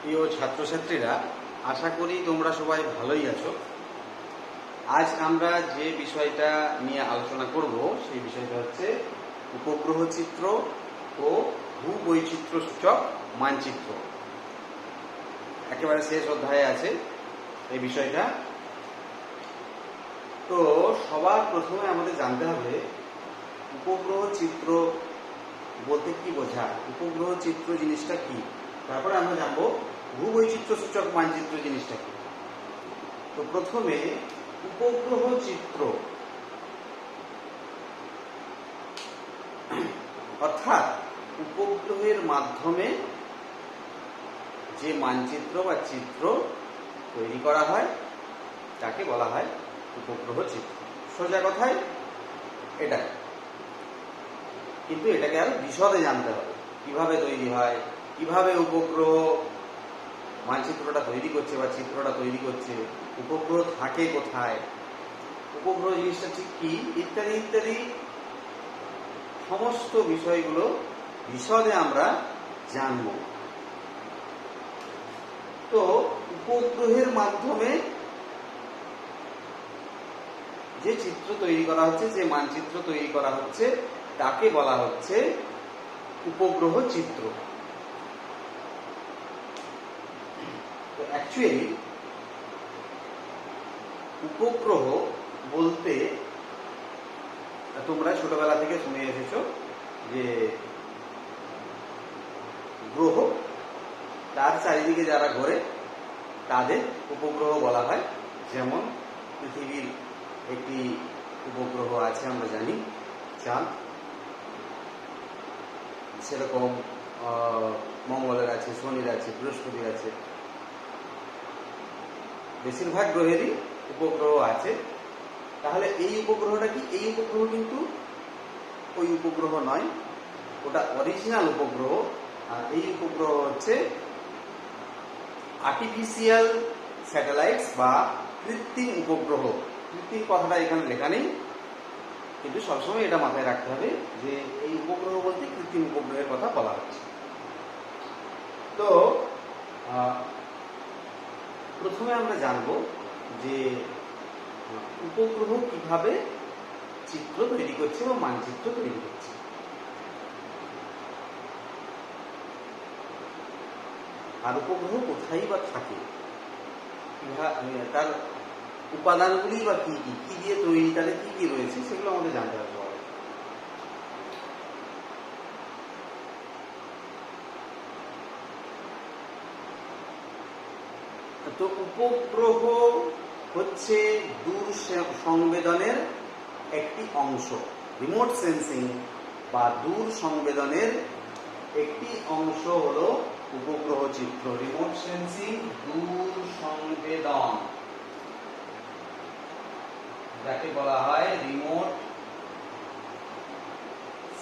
প্রিয় ছাত্রছাত্রীরা, আশা করি তোমরা সবাই ভালোই আছো। আজ আমরা যে বিষয়টা নিয়ে আলোচনা করব সেই বিষয়টা হচ্ছে উপগ্রহ চিত্র ও ভূবৈচিত্র্য সূচক মানচিত্র। একেবারে শেষ অধ্যায়ে আছে এই বিষয়টা। তো সবার প্রথমে আমাদের জানতে হবে উপগ্রহ চিত্র বলতে কি বোঝায়, উপগ্রহ চিত্র জিনিসটা কি। তারপরে আমরা জানবো ভূবৈচিত্র্য সূচক মানচিত্র জিনিসটা কি। তো প্রথমে উপগ্রহ চিত্র অর্থাৎ উপগ্রহের মাধ্যমে যে মানচিত্র বা চিত্র তৈরি করা হয় তাকে বলা হয় উপগ্রহ চিত্র। সোজা কথায় এটাই, কিন্তু এটাকে আরো বিশদে জানতে হবে কিভাবে তৈরি হয়, কিভাবে উপগ্রহ মানচিত্রটা তৈরি করছে বা চিত্রটা তৈরি করছে, উপগ্রহ থাকে কোথায়, উপগ্রহ জিনিসটা ঠিক কি, ইত্যাদি ইত্যাদি সমস্ত বিষয়গুলো বিশদে আমরা জানব। তো উপগ্রহের মাধ্যমে যে চিত্র তৈরি করা হচ্ছে, যে মানচিত্র তৈরি করা হচ্ছে তাকে বলা হচ্ছে উপগ্রহ চিত্র। তো অ্যাকচুয়ালি উপগ্রহ বলতে তোমরা ছোটবেলা থেকে শুনে এসেছো যে গ্রহ তার চারিদিকে যারা ঘোরে তাদের উপগ্রহ বলা হয়। যেমন পৃথিবীর একটি উপগ্রহ আছে আমরা জানি চাঁদ, সেরকম মঙ্গলের আছে, শনির আছে, বৃহস্পতির আছে, বেশিরভাগ গ্রহেরই উপগ্রহ আছে। তাহলে এই উপগ্রহটা কি? এই উপগ্রহ কিন্তু ওই উপগ্রহ নয়, ওটা অরিজিনাল উপগ্রহ। আর এই উপগ্রহ হচ্ছে আর্টিফিশিয়াল স্যাটেলাইটস বা কৃত্রিম উপগ্রহ। কৃত্রিম কথাটা এখানে লেখা নেই, কিন্তু সবসময় এটা মাথায় রাখতে হবে যে এই উপগ্রহ বলতে কৃত্রিম উপগ্রহের কথা বলা হচ্ছে। তো প্রথমে আমরা জানব যে উপগ্রহ কিভাবে চিত্র তৈরি করছে বা মানচিত্র তৈরি করছে। আর উপগ্রহ কোথায় বা থাকে, তার উপাদানগুলি বা কি কি, কি দিয়ে তৈরি, তাদের কি কি রয়েছে সেগুলো আমাদের জানতে হবে। তো উপগ্রহ হচ্ছে দূর সংবেদনের একটি অংশ। রিমোট সেন্সিং বা দূর সংবেদনের একটি অংশ হলো উপগ্রহ চিত্র। রিমোট সেন্সিং, দূর সংবেদন, যাকে বলা হয় রিমোট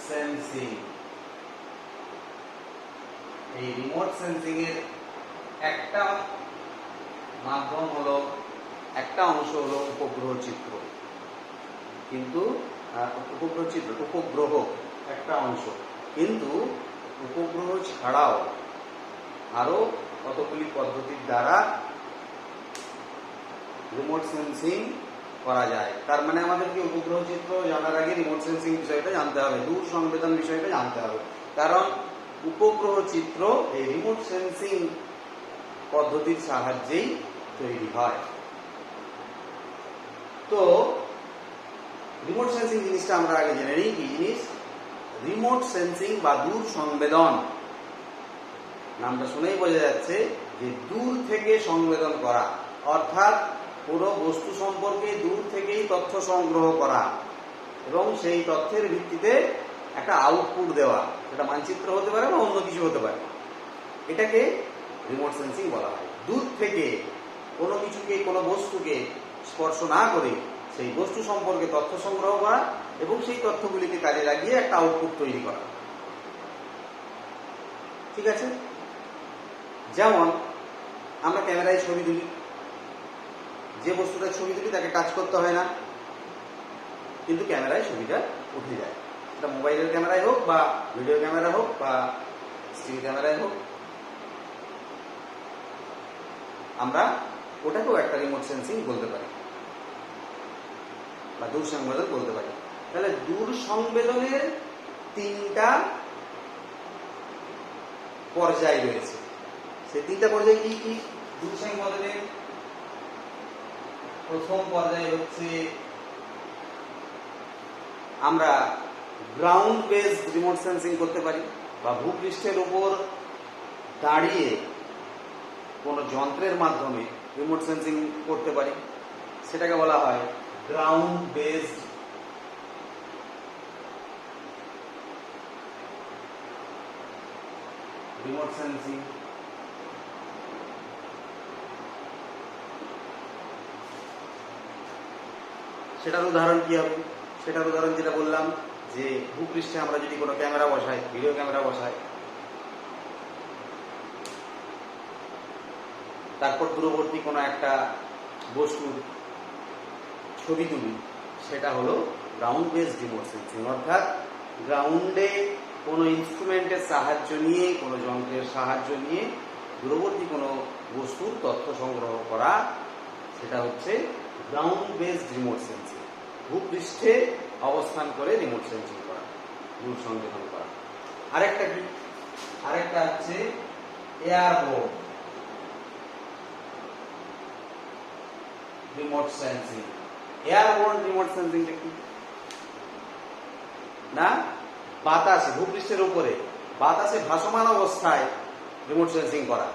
সেন্সিং। এই রিমোট সেন্সিং এর একটা মাধ্যম হলো, একটা অংশ হলো উপগ্রহ চিত্র। কিন্তু উপগ্রহ চিত্র, উপগ্রহ একটা অংশ, কিন্তু উপগ্রহ ছাড়াও আরো কতগুলি পদ্ধতির দ্বারা রিমোট সেন্সিং করা যায়। তার মানে আমাদেরকে উপগ্রহ চিত্র জানার আগে রিমোট সেন্সিং বিষয়টা জানতে হবে, দূর সংবেদন বিষয়টা জানতে হবে। কারণ উপগ্রহ চিত্র এই রিমোট সেন্সিং পদ্ধতির সাহায্যেই তৈরি হয়। তো রিমোট সেন্সিং জিনিসটা আমরা আগে জেনে নিই কি জিনিস। রিমোট সেন্সিং বা দূর সংবেদন, নামটা শুনেই বোঝা যাচ্ছে যে দূর থেকে সংবেদন করা, অর্থাৎ পুরো বস্তু সম্পর্কে দূর থেকেই তথ্য সংগ্রহ করা এবং সেই তথ্যের ভিত্তিতে একটা আউটপুট দেওয়া। সেটা মানচিত্র হতে পারে বা অন্য কিছু হতে পারে। এটাকে রিমোট সেন্সিং বলা হয়। দূর থেকে কোনো কিছুকে, কোনো বস্তুকে স্পর্শ না করে সেই বস্তু সম্পর্কে তথ্য সংগ্রহ করা এবং সেই তথ্যগুলিকে কাজে লাগিয়ে একটা আউটপুট তৈরি করা। ঠিক আছে? যেমন আমরা ক্যামেরায় ছবি তুলি, যে বস্তুটার ছবি তুলি তাকে টাচ করতে হয় না, কিন্তু ক্যামেরায় ছবিটা উঠে যায়। সেটা মোবাইলের ক্যামেরায় হোক বা ভিডিও ক্যামেরা হোক বা স্টিল ক্যামেরায় হোক। আমরা ওটাকেও একটা রিমোট সেন্সিং বলতে পারি বা দূর সংবেদন বলতে পারি। তাহলে দূর সংবেদনের 3টা পর্যায় রয়েছে। সেই 3টা পর্যায় কি কি? দূর সংবেদনের প্রথম পর্যায় হচ্ছে আমরা গ্রাউন্ড বেসড রিমোট সেন্সিং করতে পারি, বা ভূপৃষ্ঠের উপর দাঁড়িয়ে কোনো যন্ত্রের মাধ্যমে রিমোট সেন্সিং করতে পারি, সেটাকে বলা হয় গ্রাউন্ড বেসড রিমোট সেন্সিং। সেটার উদাহরণ কি হবে? সেটার উদাহরণ যেটা বললাম, যে ভূপৃষ্ঠে আমরা যদি কোনো ক্যামেরা বসাই, ভিডিও ক্যামেরা বসাই, তারপর দূরবর্তী কোনো একটা বস্তুর ছবি তুলি, সেটা হলো গ্রাউন্ড বেসড রিমোট সেন্সিং। অর্থাৎ গ্রাউন্ডে কোনো ইনস্ট্রুমেন্টের সাহায্য নিয়ে, কোনো যন্ত্রের সাহায্য নিয়ে দূরবর্তী কোনো বস্তুর তথ্য সংগ্রহ করা, সেটা হচ্ছে গ্রাউন্ড বেসড রিমোট সেন্সিং। ভূপৃষ্ঠে অবস্থান করে রিমোট সেন্সিং করা, দূর সংবেদন করা। আরেকটা কি? আরেকটা হচ্ছে airborne remote sensing. Airborne remote সেন্সিংটা কি? না, বাতাসে, ভূপৃষ্ঠের উপরে বাতাসে ভাসমান অবস্থায় রিমোট সেন্সিং করা,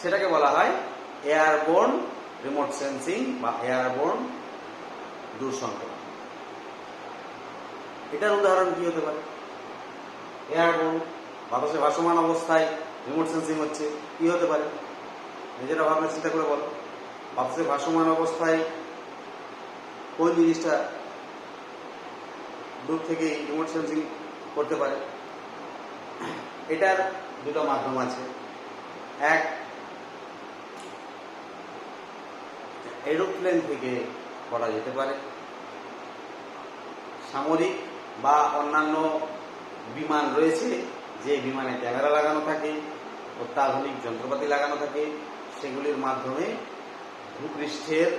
সেটাকে বলা হয় এয়ারবোর্ন রিমোট সেন্সিং বা এয়ারবোর্ন দূর সংবেদন। এটার উদাহরণ কি হতে পারে? এয়ারবোর্ন, বাতাসে ভাসমান অবস্থায় রিমোট সেন্সিং হচ্ছে, কি হতে পারে? নিজেরা ভাবনা চিন্তা করে বলো। বাতাসে ভাসমান অবস্থায় কোন জিনিসটা দূর থেকে রিমোট সেন্সিং করতে পারে? এটার দুটো মাধ্যম আছে। এক, এরোপ্লেন থেকে করা যেতে পারে, সামরিক বা অন্যান্য বিমান রয়েছে, যে বিমানে ক্যামেরা লাগানো থাকে, অত্যাধুনিক যন্ত্রপাতি লাগানো থাকে, সেগুলির মাধ্যমে ভূপৃষ্ঠের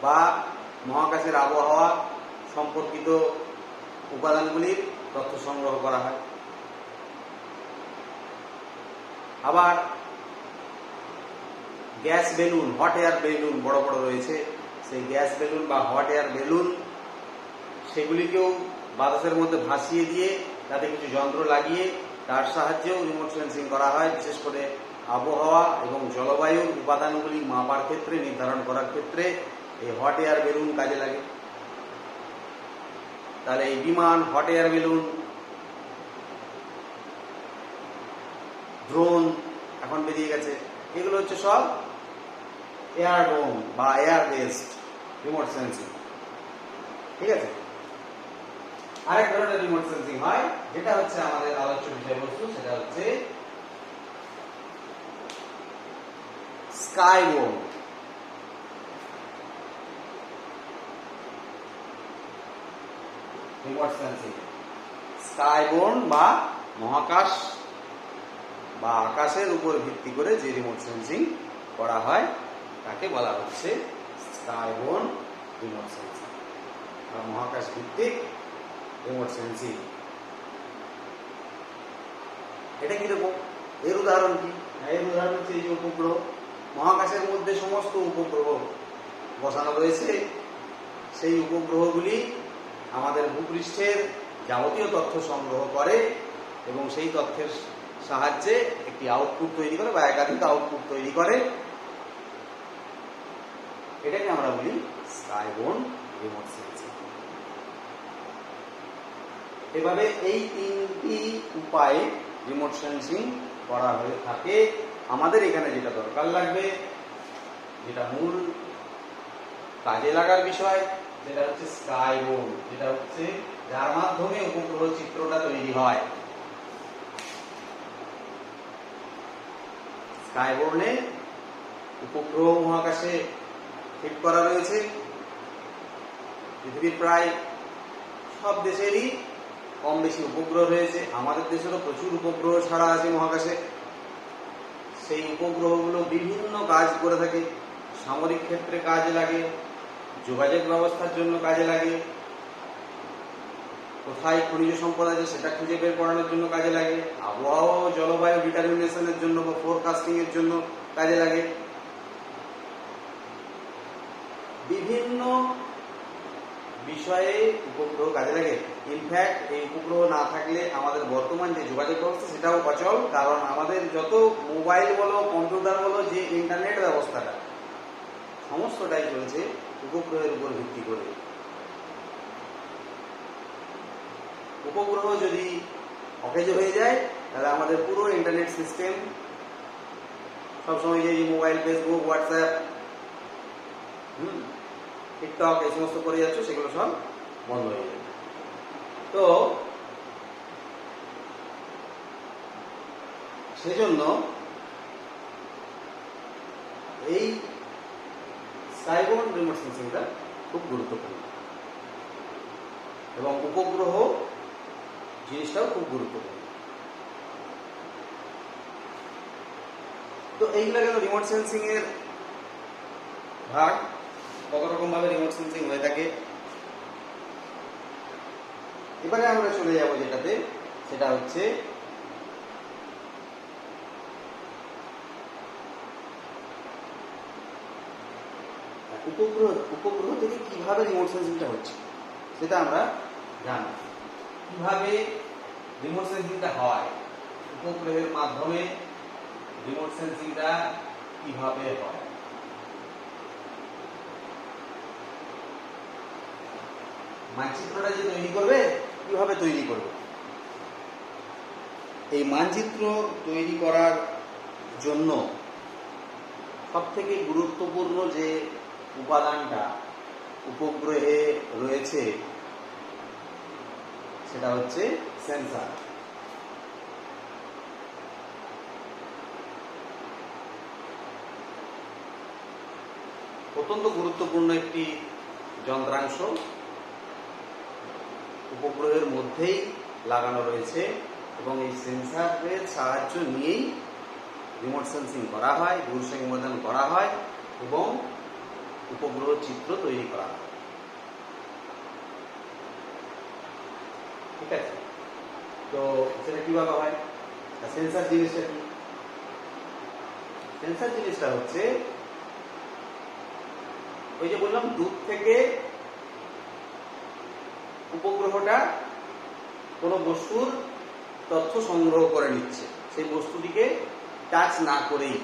বা মহাকাশের আবহাওয়া সম্পর্কিত উপাদানগুলির তথ্য সংগ্রহ করা হয়। আবার gas balloon, hot air balloon বড় বড় রয়েছে, সেই গ্যাস বেলুন বা হট এয়ার বেলুন, সেগুলিকেও বাতাসের মধ্যে ভাসিয়ে দিয়ে তাতে কিছু যন্ত্র লাগিয়ে তার সাহায্যেও রিমোট সেন্সিং করা হয়। বিশেষ করে আবহাওয়া এবং জলবায়ুর উপাদানগুলি মাপার ক্ষেত্রে, নির্ধারণ করার ক্ষেত্রে এই হট এয়ার বেলুন কাজে লাগে। তাহলে এই বিমান, হট এয়ার বেলুন, ড্রোন এখন বেরিয়ে গেছে, এগুলো হচ্ছে সব এয়ারবোর্ন বা এয়ার বেসড রিমোট সেন্সিং। ঠিক আছে? আরেক ধরনের রিমোট সেন্সিং হয়, যেটা হচ্ছে আমাদের আলোচ্য বিষয়বস্তু, সেটা হচ্ছে স্কাইবোর্ন রিমোট সেন্সিং। স্কাইবোর্ন বা মহাকাশ বা আকাশের উপর ভিত্তি করে যে রিমোট সেন্সিং করা হয়, তাকে বলা হচ্ছে স্কাইবোর্ন রিমোট সেন্সিং বা মহাকাশ ভিত্তিক রিমোট সেন্সিং। এটা কিরকম? এর উদাহরণ কি? এর উদাহরণ হচ্ছে এই যে উপগ্রহ। মহাকাশের মধ্যে সমস্ত উপগ্রহ বসানো রয়েছে, সেই উপগ্রহগুলি আমাদের ভূপৃষ্ঠের যাবতীয় তথ্য সংগ্রহ করে এবং সেই তথ্যের সাহায্যে একটি আউটপুট তৈরি করে বা একাধিক আউটপুট তৈরি করে। এটাকে আমরা বলি স্কাইবোর্ন রিমোট সেন্সিং। এভাবে এই 3টি উপায়ে রিমোট সেন্সিং করা হয়ে থাকে। আমাদের এখানে যেটা দরকার লাগবে, যেটা মূল কাজে লাগার বিষয়, যেটা হচ্ছে স্কাইবোর্ন, যেটা হচ্ছে যার মাধ্যমে উপগ্রহ চিত্রটা তৈরি হয়। স্কাইবোর্নে উপগ্রহ মহাকাশে ফিট করা রয়েছে। পৃথিবীর প্রায় সব দেশেরই কম বেশি উপগ্রহ রয়েছে। আমাদের দেশেরও প্রচুর উপগ্রহ ছাড়া আছে মহাকাশে। সেই উপগ্রহগুলো বিভিন্ন কাজ করে থাকে। সামরিক ক্ষেত্রে কাজে লাগে, যোগাযোগ ব্যবস্থার জন্য কাজে লাগে, কোথায় খনিজ সম্পদ আছে সেটা খুঁজে বের করানোর জন্য কাজে লাগে, আবহাওয়া ও জলবায়ু ডিটারমিনেশনের জন্য বা ফোরকাস্টিং এর জন্য কাজে লাগে। বিভিন্ন বিষয়ে উপগ্রহ কাজে লাগে। ইনফ্যাক্ট এই উপগ্রহ না থাকলে আমাদের বর্তমান যে যোগাযোগ ব্যবস্থা সেটাও অচল, কারণ আমাদের যত মোবাইল বলো, কম্পিউটার বলো, যে ইন্টারনেট ব্যবস্থাটা সমস্তটাই চলছে উপগ্রহের উপর ভিত্তি করে। উপগ্রহ যদি অকেজ হয়ে যায় তাহলে আমাদের পুরো ইন্টারনেট সিস্টেম, সবসময় যে মোবাইল, ফেসবুক, হোয়াটসঅ্যাপ, টিকটক এই সমস্ত করে যাচ্ছে, সেগুলো সব বন্ধ হয়ে যাবে। তো সেজন্য এই স্কাইবোর্ন রিমোট সেন্সিংটা খুব গুরুত্বপূর্ণ এবং উপগ্রহ জিনিসটাও খুব গুরুত্বপূর্ণ। তো এইগুলো গেল রিমোট সেন্সিং এর ভাগ, কত রকম ভাবে রিমোট সেন্সিং হয়ে থাকে। এবারে আমরা চলে যাব যেটাতে, সেটা হচ্ছে উপগ্রহ থেকে কিভাবে রিমোট সেন্সিংটা হচ্ছে সেটা আমরা জানি। কিভাবে রিমোট সেন্সিংটা হয়, উপগ্রহের মাধ্যমে রিমোট সেন্সিংটা কিভাবে হয়। মানচিত্রটা যে তৈরি করবে, কিভাবে তৈরি করবে? এই মানচিত্র তৈরি করার জন্য সবথেকে গুরুত্বপূর্ণ যে উপাদানটা উপগ্রহে রয়েছে সেটা হচ্ছে সেন্সর। অত্যন্ত গুরুত্বপূর্ণ একটি যন্ত্রাংশ উপগ্রহের মধ্যেই লাগানো রয়েছে এবং এই সেন্সরের সাহায্য নিয়েই রিমোট সেন্সিং করা হয়, দূর সংবেদন করা হয় এবং উপগ্রহ চিত্র তৈরি করা হয়। ঠিক আছে, তো সেটা কিভাবে হয়? সেন্সর জিনিসটা কি? সেন্সর জিনিসটা হচ্ছে ওই যে বললাম, দূর থেকে উপগ্রহটা কোনো বস্তুর তথ্য সংগ্রহ করে নিচ্ছে, সেই বস্তুটিকে টাচ না করেই।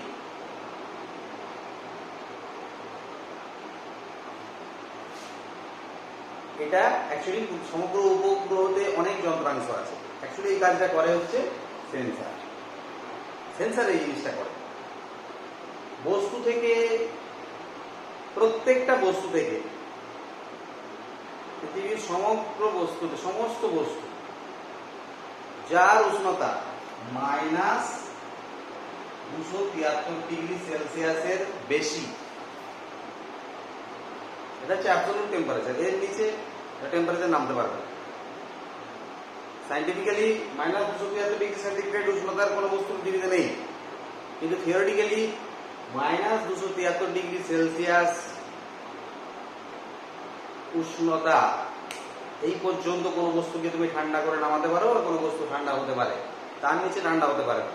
এটা অ্যাকচুয়ালি সমগ্র উপগ্রহতে অনেক যন্ত্রাংশ আছে, অ্যাকচুয়ালি এই কাজটা করে হচ্ছে সেন্সর। সেন্সর এই জিনিসটা করে বস্তু থেকে, প্রত্যেকটা বস্তু থেকে, পৃথিবীর সমগ্র বস্তুতে, সমস্ত বস্তু যার উষ্ণতা -273°C বেশি, এটা হচ্ছে অ্যাবসলিউট টেম্পারেচার। এর নিচে টেম্পারেচার নামতে পারবে না। সাইন্টিফিক্যালি -273°C উষ্ণতার কোনো বস্তু পৃথিবীতে নেই, কিন্তু থিওরিটিক্যালি -273°C উষ্ণতা এই পর্যন্ত কোনো বস্তুকে তুমি ঠান্ডা করে নামাতে পারো, আর কোনো বস্তু ঠান্ডা হতে পারে, তার নিচে ঠান্ডা হতে পারে না।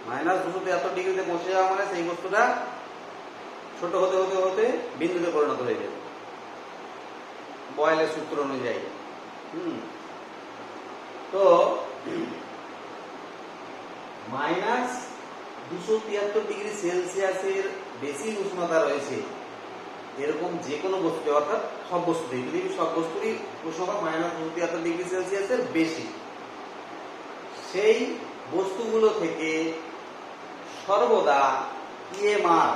-273°তে পৌঁছে যাওয়া মানে সেই বস্তুটা ছোট হতে হতে হতে বিন্দুতে পরিণত হয়ে যাবে বয়েলের সূত্র অনুযায়ী। তো -273°C বেশি উষ্ণতা রয়েছে এরকম যে কোনো বস্তু, অর্থাৎ সব বস্তুতেই, পৃথিবীর সব বস্তুরই উষ্ণতা -273°C বেশি, সেই বস্তুগুলো থেকে সর্বদা EMR,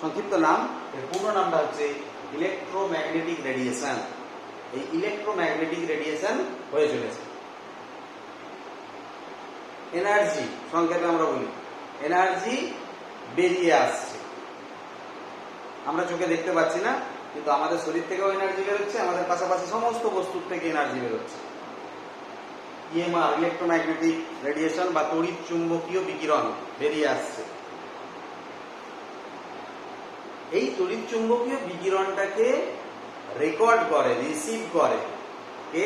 সংক্ষিপ্ত নাম, এর পূর্ণ নামটা হচ্ছে ইলেকট্রোম্যাগনেটিক রেডিয়েশন। এই ইলেকট্রোম্যাগনেটিক রেডিয়েশন হয়ে চলেছে। এনার্জি, সংক্ষেপে আমরা বলি এনার্জি বেরিয়ে আসছে। আমরা চোখে দেখতে পাচ্ছি না, কিন্তু আমাদের শরীর থেকেও এনার্জি বেরোচ্ছে, আমাদের পাশাপাশি সমস্ত বস্তুর থেকে এনার্জি বেরোচ্ছে। ইএমআর, ইলেকট্রোম্যাগনেটিক রেডিয়েশন বা তড়িৎ চুম্বকীয় বিকিরণ বেরিয়ে আসছে। এই তড়িৎ চুম্বকীয় বিকিরণটাকে রেকর্ড করে, রিসিভ করে কে?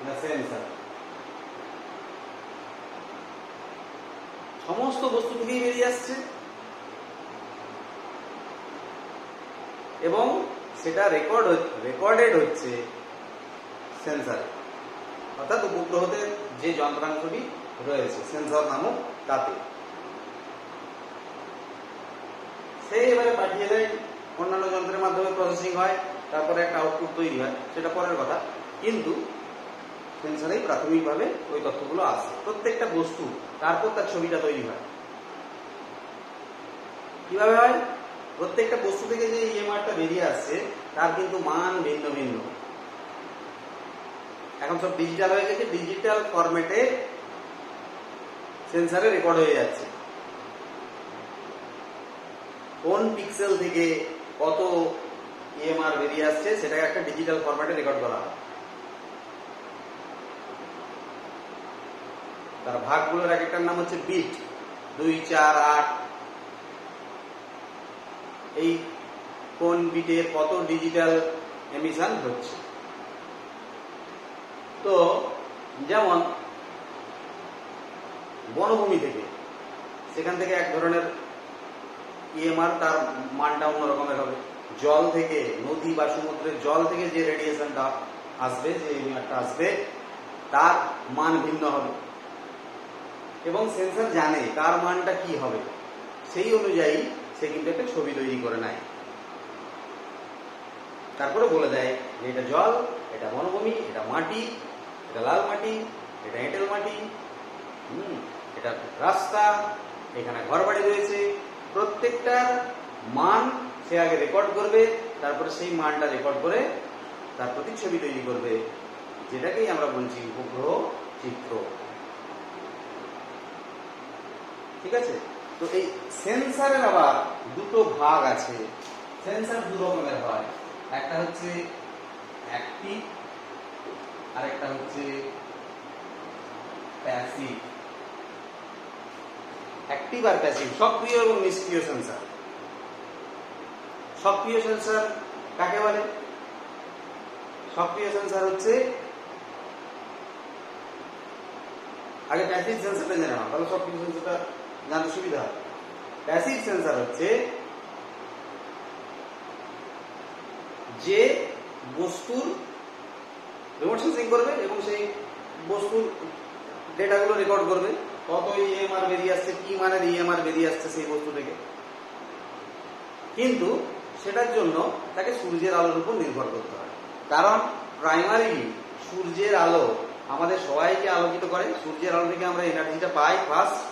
না, সেন্সর। সমস্ত বস্তু থেকেই বেরিয়ে আসছে এবং সেটা রেকর্ডেড হচ্ছে সেন্সরে, অর্থাৎ উপগ্রহতে যে যন্ত্রাংশটি রয়েছে সেন্সর নামক তাতে। সে এবারে পাঠিয়ে দেয়, অন্যান্য যন্ত্রের মাধ্যমে প্রসেসিং হয়, তারপরে একটা আউটপুট তৈরি হয়, সেটা পরের কথা। কিন্তু সেন্সরেই প্রাথমিকভাবে ওই তথ্যগুলো আসে। প্রত্যেকটা বস্তু তারপর তার ছবিটা তৈরি হয়। কিভাবে হয়? প্রত্যেকটা বস্তু থেকে যে ইএমআরটা বেরিয়ে আসছে তার কিন্তু মান ভিন্ন ভিন্ন। এখন সব ডিজিটাল হয়ে গেছে, ডিজিটাল ফরম্যাটে সেন্সরে রেকর্ড হয়ে যাচ্ছে। কোন পিক্সেল থেকে কত ইএমআর বেরিয়ে আসছে সেটাকে একটা ডিজিটাল ফরম্যাটে রেকর্ড করা হয়। তার ভাগগুলোর এক একটার নাম হচ্ছে বিট, 2, 4, 8। এই কোন বিটের কত ডিজিটাল এমিশন হচ্ছে। তো যেমন বনভূমি থেকে, সেখান থেকে এক ধরনের ইএমআর, তার মানটা অন্য রকমের হবে। জল থেকে, নদী বা সমুদ্রের জল থেকে যে রেডিয়েশনটা আসবে, যে ইএমআরটা আসবে, তার মান ভিন্ন হবে এবং সেন্সর জানে তার মানটা কি হবে। সেই অনুযায়ী সে কিন্তু একটা ছবি তৈরি করে নেয়। তারপরে বলে দেয় যে এটা জল, এটা বনভূমি, এটা মাটি, এটা লাল মাটি, এটা এঁটেল মাটি, এটা রাস্তা, এখানে ঘর বাড়ি রয়েছে। প্রত্যেকটার মান সে আগে রেকর্ড করবে, তারপরে সেই মানটা রেকর্ড করে তার প্রতিচ্ছবি তৈরি করবে, যেটাকেই আমরা বলছি উপগ্রহ চিত্র। ঠিক আছে? তো এই সেন্সরের আবার দুটো ভাগ আছে। সেন্সর দু রকমের হয়, একটা হচ্ছে অ্যাক্টিভ আর একটা হচ্ছে প্যাসিভ। অ্যাক্টিভ আর প্যাসিভ, সক্রিয় এবং নিষ্ক্রিয় সেন্সর। সক্রিয় সেন্সর কাকে বলে? সক্রিয় সেন্সর হচ্ছে, আগে প্যাসিভ সেন্সরটা জেনে নাও, তাহলে সক্রিয় সেন্সরটা জানতে সুবিধা হয়। প্যাসিভ সেন্সর হচ্ছে যে বস্তুর রিমোট সেন্সিং করবে এবং সেই বস্তুর ডেটাগুলো রেকর্ড করবে, কত ইএমআর বেরিয়ে আসছে, কি মানের ইএমআর বেরিয়ে আসছে সেই বস্তু থেকে। কিন্তু সেটার জন্য তাকে সূর্যের আলোর উপর নির্ভর করতে হয়। কারণ প্রাইমারিলি সূর্যের আলো আমাদের সবাইকে আলোকিত করে। সূর্যের আলো থেকে আমরা এনার্জিটা পাই।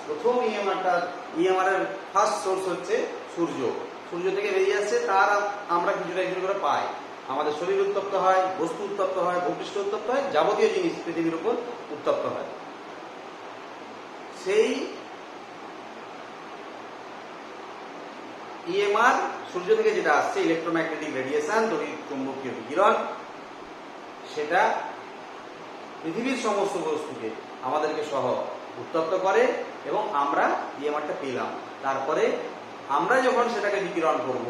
প্রথম ইএমআর এর ফার্স্ট সোর্স হচ্ছে সূর্য। সূর্য থেকে বেরিয়ে আসছে, তার আমরা কিছুটা কিছু করে পাই। আমাদের শরীর উত্তপ্ত হয়, বস্তু উত্তপ্ত হয়, ভূপৃষ্ঠ উত্তপ্ত হয়, যাবতীয় জিনিস পৃথিবীর উপর উত্তপ্ত হয়। সেই ইএমআর সূর্য থেকে যেটা আসছে, ইলেকট্রোম্যাগনেটিক রেডিয়েশন, তড়িৎ চুম্বকীয় বিকিরণ, সেটা পৃথিবীর সমস্ত বস্তুকে, আমাদেরকে সহ উত্তপ্ত করে এবং আমরা ইএমআরটা পেলাম। তারপরে আমরা যখন সেটাকে বিকিরণ করব,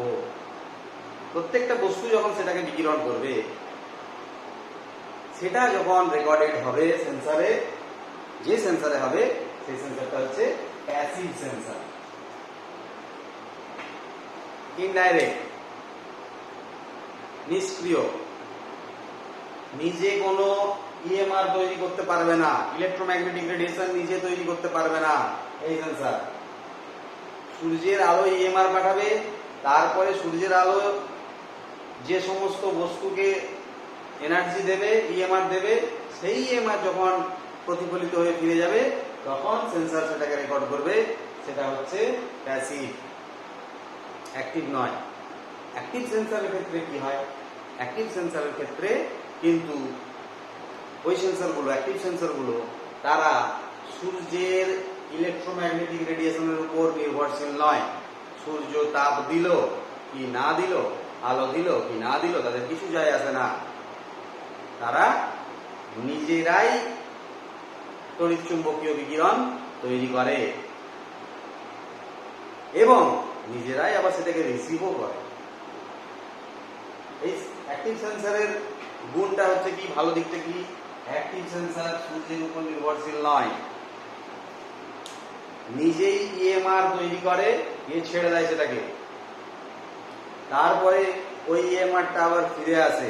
প্রত্যেকটা বস্তু যখন সেটাকে বিকিরণ করবে, সেটা যখন রেকর্ডেড হবে সেন্সরে, যে সেন্সরে হবে সেই সেন্সরটা হচ্ছে প্যাসিভ সেন্সর। ইনডাইরেক্ট, নিষ্ক্রিয়, নিজে কোনো ইএমআর তৈরি করতে পারবে না, ইলেকট্রোম্যাগনেটিক রেডিয়েশন নিজে তৈরি করতে পারবে না এই সেন্সর। সূর্যের আলো ইএমআর পাঠাবে, তারপরে সূর্যের আলো যে সমস্ত বস্তুকে এনার্জি দেবে, ইএমআর দেবে, সেই ইএমআর যখন প্রতিফলিত হয়ে ফিরে যাবে, তখন সেন্সর সেটাকে রেকর্ড করবে। সেটা হচ্ছে প্যাসিভ, অ্যাক্টিভ নয়। অ্যাক্টিভ সেন্সরের ক্ষেত্রে কি হয়? অ্যাক্টিভ সেন্সরের ক্ষেত্রে কিন্তু ওই সেন্সরগুলো, অ্যাক্টিভ সেন্সরগুলো, তারা সূর্যের ইলেকট্রোম্যাগনেটিক রেডিয়েশনের উপর নির্ভরশীল নয়। সূর্য তাপ দিল কি না দিল, আলো দিল কি না দিল, তাদের কিছু যায় আসে না। তারা নিজেরাই তড়িৎ চুম্বকীয় বিকিরণ তৈরি করে এবং নিজেরাই আবার সেটাকে রিসিভও করে। এই অ্যাক্টিভ সেন্সরের গুণটা হচ্ছে কি, ভালো দিকটা কি, অ্যাক্টিভ সেন্সর সূর্যের উপর নির্ভরশীল নয়, নিজেই ইএমআর তৈরি করে, ছেড়ে দেয় সেটাকে, তারপরে ওই ইএমআরটা আবার ফিরে আসে,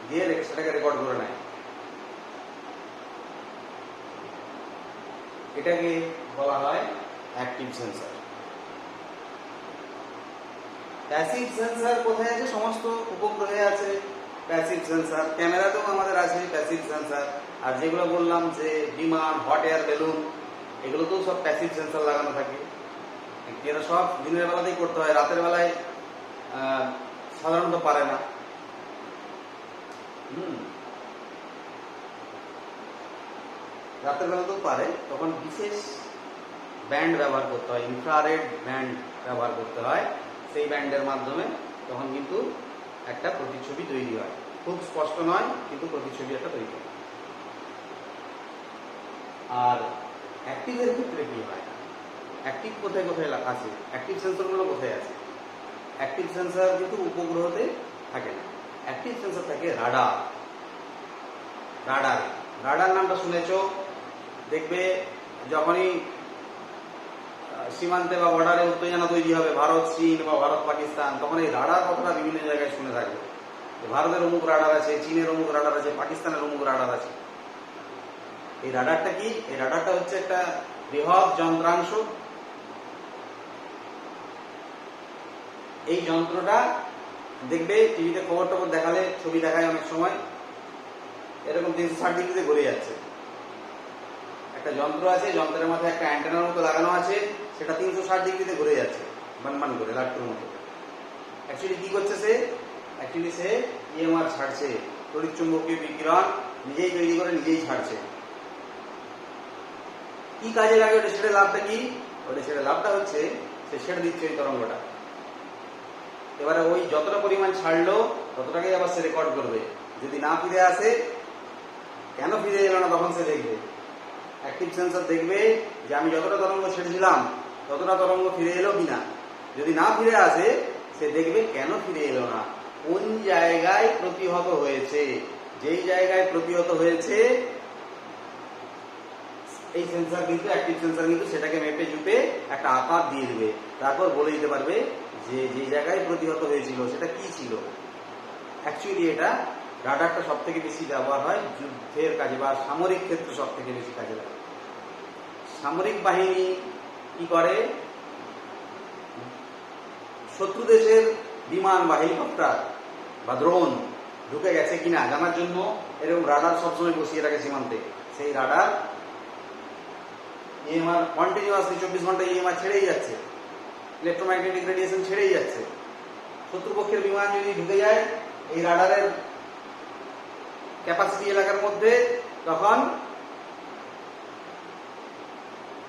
দিয়ে সেটাকে রেকর্ড করে নেয়। এটাকে বলা হয় অ্যাক্টিভ সেন্সর। প্যাসিভ সেন্সর কোথায় আছে? সমস্ত উপগ্রহে আছে প্যাসিভ সেন্সর, ক্যামেরাতেও আমাদের আছে প্যাসিভ সেন্সর। আর যেগুলো বললাম যে বিমান, হট এয়ার বেলুন, এগুলোতেও সব প্যাসিভ সেন্সর লাগানো থাকে। এরা সব দিনের বেলাতেই করতে হয়, রাতের বেলায় সাধারণত পারে না। রাতের বেলাতেও পারে, তখন বিশেষ ব্যান্ড ব্যবহার করতে হয়, ইনফ্রারেড ব্যান্ড ব্যবহার করতে হয়। সেই ব্যান্ডের মাধ্যমে তখন কিন্তু একটা প্রতিচ্ছবি তৈরি হয়, খুব স্পষ্ট নয় কিন্তু প্রতিচ্ছবি একটা তৈরি হয়। আর অ্যাক্টিভের ক্ষেত্রে কি হয়? অ্যাক্টিভ কোথায় কোথায় আছে? অ্যাক্টিভ সেন্সরগুলো কোথায় আছে? অ্যাক্টিভ সেন্সর কিন্তু উপগ্রহতে থাকে না, অ্যাক্টিভ সেন্সর থাকে রাডার। রাডার নামটা শুনেছ? দেখবে যখনই সীমান্তে বা বর্ডারে উত্তেজনা তৈরি হবে, ভারত চীন বা ভারত পাকিস্তান, তখন এই রাডার কথাটা বিভিন্ন জায়গায় শুনে থাকবে। ভারতের অমুক রাডার আছে, চীনের অমুক রাডার আছে, পাকিস্তানের অমুক রাডার আছে। এই রাডারটা কি? এই রাডারটা হচ্ছে একটা বৃহৎ যন্ত্রাংশ। এই যন্ত্রটা দেখবে টিভিতে খবর টবর দেখালে, ছবি দেখায় অনেক সময়, এরকম 360 ডিগ্রিতে ঘুরে যাচ্ছে। একটা যন্ত্র আছে, যন্ত্রের মাথায় একটা অ্যান্টেনার মতো লাগানো আছে, সেটা 360 ডিগ্রিতে ঘুরে যাচ্ছে বানবান করে, লাট্টুর মতো। অ্যাকচুয়ালি কি করছে সে? অ্যাকচুয়ালি সে ইএমআর ছাড়ছে, তড়িৎ চুম্বকীয় বিকিরণ নিজেই তৈরি করে নিজেই ছাড়ছে। কি কাজে লাগে ওটা? ছেড়ে লাভটা কি? ওটা ছেড়ে লাভটা হচ্ছে সে ছেড়ে দিচ্ছে ওই তরঙ্গটা। এবারে ওই যতটা পরিমাণ ছাড়লো ততটাকেই আবার সে রেকর্ড করবে। যদি না ফিরে আসে, কেন ফিরে এলো না, তখন সে দেখবে। অ্যাক্টিভ সেন্সর দেখবে যে আমি যতটা তরঙ্গ ছেড়েছিলাম ততটা তরঙ্গ ফিরে এলো কিনা। যদি না ফিরে আসে, সে দেখবে কেন ফিরে এলো না, কোন জায়গায় প্রতিহত হয়েছে। যেই জায়গায় প্রতিহত হয়েছে এই সেন্সর কিন্তু, অ্যাক্টিভ সেন্সর কিন্তু সেটাকে মেপে চুপে একটা আকার দিয়ে দেবে, তারপর বলে দিতে পারবে যে যে জায়গায় প্রতিহত হয়েছিল সেটা কি ছিল। অ্যাকচুয়ালি এটা রাডারটা সব থেকে বেশি ব্যবহার হয় যুদ্ধের কাজে বা সামরিক ক্ষেত্রে সব থেকে বেশি কাজে লাগে। সামরিক বাহিনী কি করে? শত্রু দেশের বিমান বা হেলিকপ্টার বা ড্রোন ঢুকে গেছে কিনা জানার জন্য এরকম রাডার সবসময় বসিয়ে রাখে সীমান্তে। সেই রাডার ইএমআর কন্টিনিউয়াসলি 24 ঘন্টা ইএমআর ছেড়েই যাচ্ছে, ইলেকট্রোম্যাগনেটিক রেডিয়েশন ছেড়েই যাচ্ছে। শত্রুপক্ষের বিমান যদি ঢুকে যায় এই রাডারের ক্যাপাসিটি এলাকার মধ্যে, তখন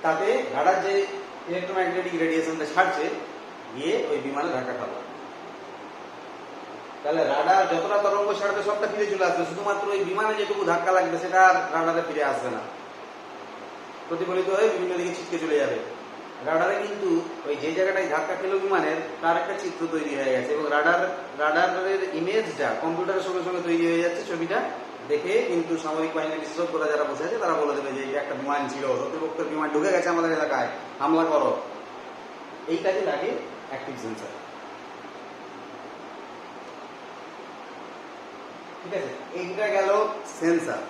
তাতে রাডার যে ইলেকট্রোম্যাগনেটিক রেডিয়েশনটা ছাড়ছে গিয়ে ওই বিমানে ধাক্কা খাবে। তাহলে রাডার যতটা তরঙ্গ ছাড়বে সবটা ফিরে চলে আসবে, শুধুমাত্র ওই বিমানে যেটুকু ধাক্কা লাগবে সেটা আর রাডারে ফিরে আসবে না, প্রতিফলিত হয়ে বিভিন্ন দিকে ছিটকে চলে যাবে। রাডারে কিন্তু ওই যে জায়গাটায় ধাক্কা খেলো বিমানের, তার একটা চিত্র তৈরি হয়ে গেছে এবং রাডারের ইমেজটা কম্পিউটারের সঙ্গে সঙ্গে তৈরি হয়ে যাচ্ছে। ছবিটা দেখে কিন্তু সামরিক বাহিনীর বিশেষজ্ঞরা যারা বসে আছে তারা বলে দেবে যে এটা একটা বিমান ছিল, শত্রুপক্ষের বিমান ঢুকে গেছে আমাদের এলাকায়, হামলা করো। এই কাজে লাগে অ্যাক্টিভ সেন্সর। ঠিক আছে, এইটা গেল সেন্সর।